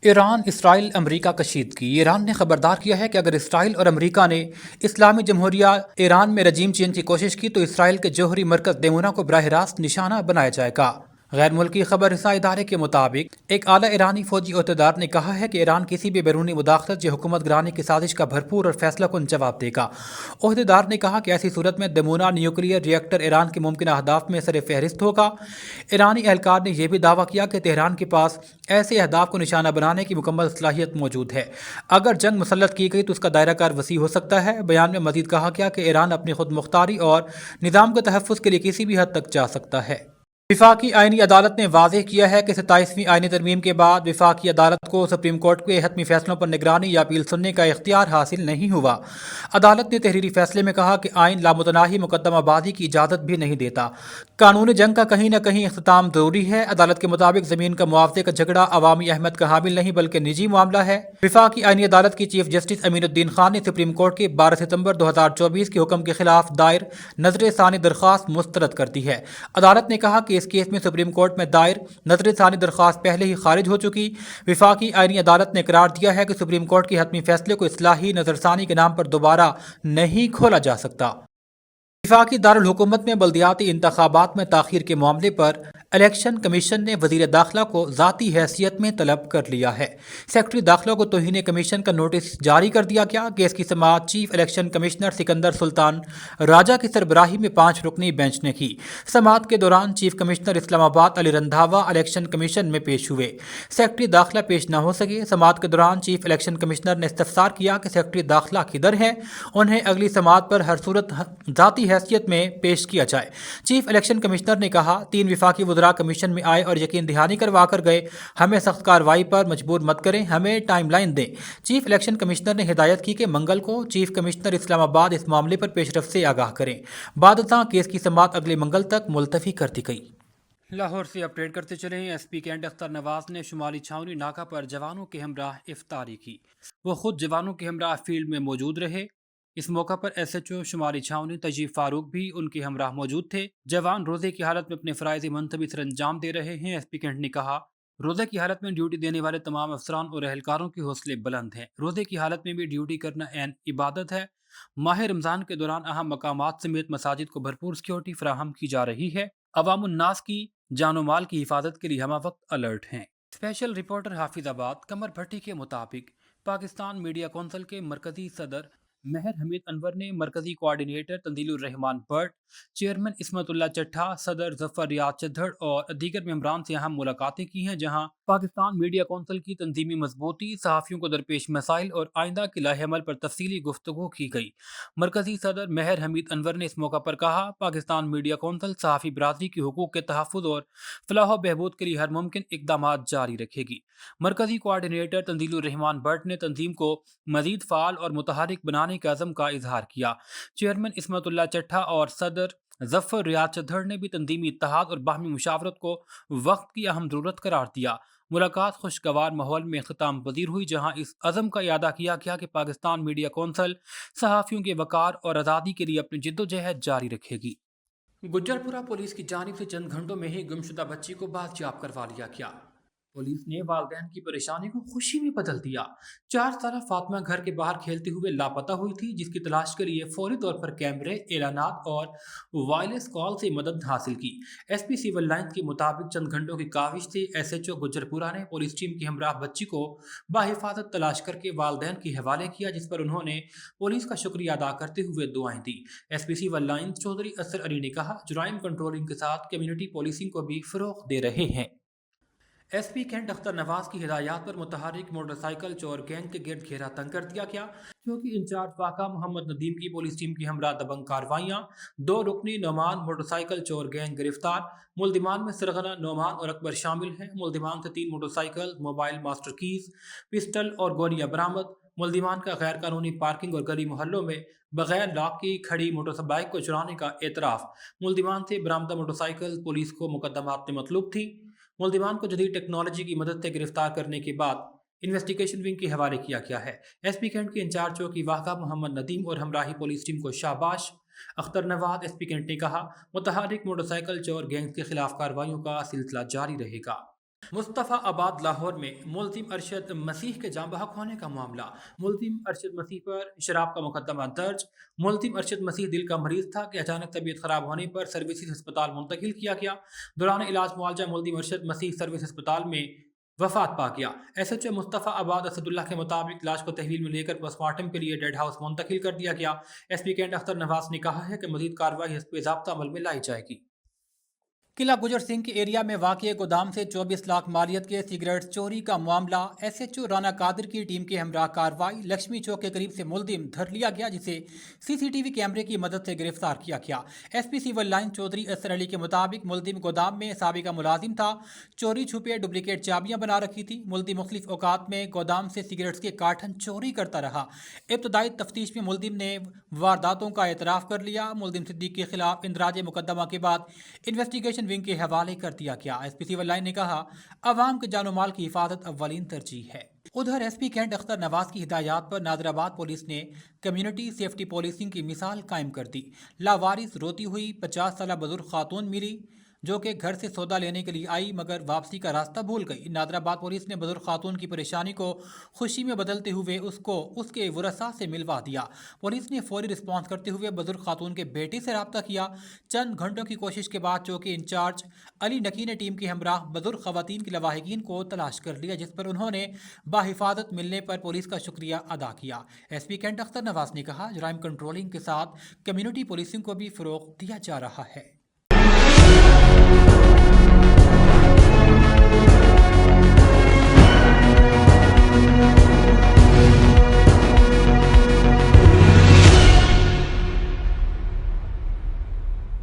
ایران اسرائیل امریکہ کشیدگی ایران نے خبردار کیا ہے کہ اگر اسرائیل اور امریکہ نے اسلامی جمہوریہ ایران میں رجیم چینج کی کوشش کی تو اسرائیل کے جوہری مرکز دیمونا کو براہ راست نشانہ بنایا جائے گا۔ غیر ملکی خبر رساں ادارے کے مطابق ایک اعلیٰ ایرانی فوجی عہدیدار نے کہا ہے کہ ایران کسی بھی بیرونی مداخلت یا حکومت گرانی کی سازش کا بھرپور اور فیصلہ کن جواب دے گا۔ عہدیدار نے کہا کہ ایسی صورت میں دیمونا نیوکلیئر ری ایکٹر ایران کے ممکنہ اہداف میں سر فہرست ہوگا۔ ایرانی اہلکار نے یہ بھی دعویٰ کیا کہ تہران کے پاس ایسے اہداف کو نشانہ بنانے کی مکمل صلاحیت موجود ہے۔ اگر جنگ مسلط کی گئی تو اس کا دائرہ کار وسیع ہو سکتا ہے۔ بیان میں مزید کہا گیا کہ ایران اپنی خود مختاری اور نظام کے تحفظ کے لیے کسی بھی حد تک جا سکتا ہے۔ وفاقی آئینی عدالت نے واضح کیا ہے کہ 27ویں آئینی ترمیم کے بعد وفاقی عدالت کو سپریم کورٹ کے حتمی فیصلوں پر نگرانی یا اپیل سننے کا اختیار حاصل نہیں ہوا۔ عدالت نے تحریری فیصلے میں کہا کہ آئین لامتناہی مقدمہ بازی کی اجازت بھی نہیں دیتا۔ قانون جنگ کا کہیں نہ کہیں اختتام ضروری ہے۔ عدالت کے مطابق زمین کا معاوضے کا جھگڑا عوامی اہمیت کا حامل نہیں بلکہ نجی معاملہ ہے۔ وفاقی آئینی عدالت کی چیف جسٹس امین الدین خان نے سپریم کورٹ کے 12 ستمبر 2024 کے حکم کے خلاف دائر نظر ثانی درخواست مسترد کر دی ہے۔ عدالت نے کہا کہ اس کیس میں سپریم کورٹ میں دائر نظر ثانی درخواست پہلے ہی خارج ہو چکی۔ وفاقی آئینی عدالت نے قرار دیا ہے کہ سپریم کورٹ کے حتمی فیصلے کو اصلاحی نظر ثانی کے نام پر دوبارہ نہیں کھولا جا سکتا۔ وفاقی دارالحکومت میں بلدیاتی انتخابات میں تاخیر کے معاملے پر الیکشن کمیشن نے وزیر داخلہ کو ذاتی حیثیت میں طلب کر لیا ہے۔ سیکرٹری داخلہ کو توہین کمیشن کا نوٹس جاری کر دیا گیا۔ کیس کی سماعت چیف الیکشن کمشنر سکندر سلطان راجہ کی سربراہی میں 5 رکنی بینچ نے کی۔ سماعت کے دوران چیف کمشنر اسلام آباد علی رندھاوا الیکشن کمیشن میں پیش ہوئے۔ سیکرٹری داخلہ پیش نہ ہو سکے۔ سماعت کے دوران چیف الیکشن کمشنر نے استفسار کیا کہ سیکرٹری داخلہ کدھر ہیں، انہیں اگلی سماعت پر ہر صورت ذاتی حیثیت میں پیش کیا جائے۔ چیف الیکشن کمشنر نے کہا 3 وفاقی وزراء کمیشن میں آئے اور یقین دہانی کروا کر گئے، ہمیں سخت کارروائی پر مجبور مت کریں، ہمیں ٹائم لائن دیں۔ چیف الیکشن کمشنر نے ہدایت کی کہ منگل کو چیف کمشنر اسلام آباد اس معاملے پر پیش رفت سے آگاہ کریں۔ بعد ازاں کیس کی سماعت اگلے منگل تک ملتوی کر دی گئی۔ لاہور سے اپڈیٹ کرتے چلیں۔ ایس پی کینٹ اختر نواز نے شمالی چھاؤنی ناکہ پر جوانوں کے ہمراہ افطاری کی۔ وہ خود جوانوں کے ہمراہ فیلڈ میں موجود رہے۔ اس موقع پر ایس ایچ او شمالی چھاؤنی تجیب فاروق بھی ان کے ہمراہ موجود تھے۔ جوان روزے کی حالت میں اپنے فرائض منتبی سر انجام دے رہے ہیں۔ ایس پی کینٹ نے کہا روزے کی حالت میں ڈیوٹی دینے والے تمام افسران اور اہلکاروں کے حوصلے بلند ہیں۔ روزے کی حالت میں بھی ڈیوٹی کرنا عین عبادت ہے۔ ماہ رمضان کے دوران اہم مقامات سمیت مساجد کو بھرپور سیکورٹی فراہم کی جا رہی ہے۔ عوام الناس کی جان و مال کی حفاظت کے لیے ہمہ وقت الرٹ ہیں۔ اسپیشل رپورٹر حافظ آباد قمر بھٹی کے مطابق پاکستان میڈیا کونسل کے مرکزی صدر مہر حمید انور نے مرکزی coordinator Tanzeel ur Rahman Butt, chairman Ismatullah Chattha, صدر ظفر ریاض چدھڑ اور دیگر ممبران سے اہم ملاقاتیں کی ہیں، جہاں پاکستان میڈیا کونسل کی تنظیمی مضبوطی، صحافیوں کو درپیش مسائل اور آئندہ کے لائحہ عمل پر تفصیلی گفتگو کی گئی۔ مرکزی صدر مہر حمید انور نے اس موقع پر کہا پاکستان میڈیا کونسل صحافی برادری کی حقوق کے تحفظ اور فلاح و بہبود کے لیے ہر ممکن اقدامات جاری رکھے گی۔ مرکزی کوآرڈینیٹر تنزیل الرحمان بٹ نے تنظیم کو مزید فعال اور متحرک بنانے کے عزم کا اظہار کیا۔ چیئرمین عصمت اللہ چٹھا اور صدر ظفر ریاض چدھڑ نے بھی تنظیمی اتحاد اور باہمی مشاورت کو وقت کی اہم ضرورت قرار دیا۔ ملاقات خوشگوار ماحول میں اختتام پذیر ہوئی، جہاں اس عزم کا اعادہ کیا گیا کہ پاکستان میڈیا کونسل صحافیوں کے وقار اور آزادی کے لیے اپنی جدوجہد جاری رکھے گی۔ گجرپورہ پولیس کی جانب سے چند گھنٹوں میں ہی گمشدہ بچی کو بازیاب کروا لیا گیا۔ پولیس نے والدین کی پریشانی کو خوشی میں بدل دیا۔ 4 سالہ فاطمہ گھر کے باہر کھیلتے ہوئے لاپتہ ہوئی تھی، جس کی تلاش کے لیے فوری طور پر کیمرے، اعلانات اور وائرلیس کال سے مدد حاصل کی۔ ایس پی سول لائنز کے مطابق چند گھنٹوں کی کاوش سے ایس ایچ او گجرپورہ نے پولیس ٹیم کے ہمراہ بچی کو بحفاظت تلاش کر کے والدین کے حوالے کیا، جس پر انہوں نے پولیس کا شکریہ ادا کرتے ہوئے دعائیں دیں۔ S P civil lines Chaudhry Asar Ali نے کہا جرائم کنٹرولنگ کے ساتھ کمیونٹی پولیسنگ کو بھی فروغ دے رہے ہیں۔ ایس پی کینٹ اختر نواز کی ہدایات پر متحرک موٹر سائیکل چور گینگ کے گرد گھیرا تنگ کر دیا گیا، چونکہ انچارج واقعہ محمد ندیم کی پولیس ٹیم کی ہمراہ دبنگ کارروائیاں۔ 2 رکنی نعمان موٹر سائیکل چور گینگ گرفتار۔ ملزمان میں سرغنہ، نعمان اور اکبر شامل ہیں۔ ملزمان سے 3 motorcycle, mobile, master keys, pistol اور گولیاں برآمد۔ ملزمان کا غیر قانونی پارکنگ اور گلی محلوں میں بغیر لاک کی کھڑی موٹر بائیک کو چرانے کا اعتراف۔ ملزمان سے برآمدہ موٹر سائیکل پولیس کو مقدمات میں مطلوب تھی۔ ملزمان کو جدید ٹیکنالوجی کی مدد سے گرفتار کرنے کے بعد انویسٹیگیشن ونگ کے حوالے کیا گیا ہے۔ ایس پی کینٹ کے انچارج چوکی واقعہ محمد ندیم اور ہمراہی پولیس ٹیم کو شاباش۔ اختر نواز ایس پی کینٹ نے کہا متحرک موٹر سائیکل چور گینگز کے خلاف کارروائیوں کا سلسلہ جاری رہے گا۔ مصطفیٰ آباد لاہور میں ملزم ارشد مسیح کے جاں بحق ہونے کا معاملہ۔ ملزم ارشد مسیح پر شراب کا مقدمہ درج۔ ملزم ارشد مسیح دل کا مریض تھا کہ اچانک طبیعت خراب ہونے پر سروسز ہسپتال منتقل کیا گیا۔ دوران علاج معالجہ ملزم ارشد مسیح سروس ہسپتال میں وفات پا گیا۔ ایس ایچ او مصطفیٰ آباد اسد اللہ کے مطابق لاش کو تحویل میں لے کر پوسٹ مارٹم کے لیے ڈیڈ ہاؤس منتقل کر دیا گیا۔ ایس پی کینٹ اختر نواز نے کہا ہے کہ مزید کارروائی حسب ضابطہ عمل میں لائی جائے گی۔ قلعہ گجر سنگھ کے ایریا میں واقع گودام سے 24 لاکھ مالیت کے سگریٹ چوری کا معاملہ۔ ایس ایچ او رانا قادر کی ٹیم کے ہمراہ کارروائی۔ لکشمی چوک کے قریب سے ملزم دھر لیا گیا جسے سی سی ٹی وی کیمرے کی مدد سے گرفتار کیا گیا۔ S P civil line Chaudhry Asar Ali کے مطابق ملزم گودام میں سابقہ ملازم تھا۔ چوری چھپے ڈپلیکیٹ چابیاں بنا رکھی تھی۔ ملزم مختلف اوقات میں گودام سے سگریٹس کے کارٹن چوری کرتا رہا۔ ابتدائی تفتیش میں ملزم نے وارداتوں کا اعتراف کر لیا۔ ملزم صدیق کے خلاف اندراج مقدمہ کے بعد انویسٹیگیشن ونگ کے حوالے کر دیا گیا۔ ایس پی سول لائن نے کہا، عوام کے جان و مال کی حفاظت اولین ترجیح ہے۔ ادھر ایس پی کینٹ اختر نواز کی ہدایات پر نادرآباد پولیس نے کمیونٹی سیفٹی پولیسنگ کی مثال قائم کر دی۔ لاوارث روتی ہوئی 50 سالہ بزرگ خاتون ملی جو کہ گھر سے سودا لینے کے لیے آئی مگر واپسی کا راستہ بھول گئی۔ نادرآباد پولیس نے بزرگ خاتون کی پریشانی کو خوشی میں بدلتے ہوئے اس کو اس کے ورثاء سے ملوا دیا۔ پولیس نے فوری رسپانس کرتے ہوئے بزرگ خاتون کے بیٹے سے رابطہ کیا۔ چند گھنٹوں کی کوشش کے بعد چوکی انچارج علی نکی نے ٹیم کے ہمراہ بزرگ خواتین کے لواحقین کو تلاش کر لیا جس پر انہوں نے باحفاظت ملنے پر پولیس کا شکریہ ادا کیا۔ ایس پی کینٹ اختر نواز نے کہا، جرائم کنٹرولنگ کے ساتھ کمیونٹی پولیسنگ کو بھی فروغ دیا جا رہا ہے۔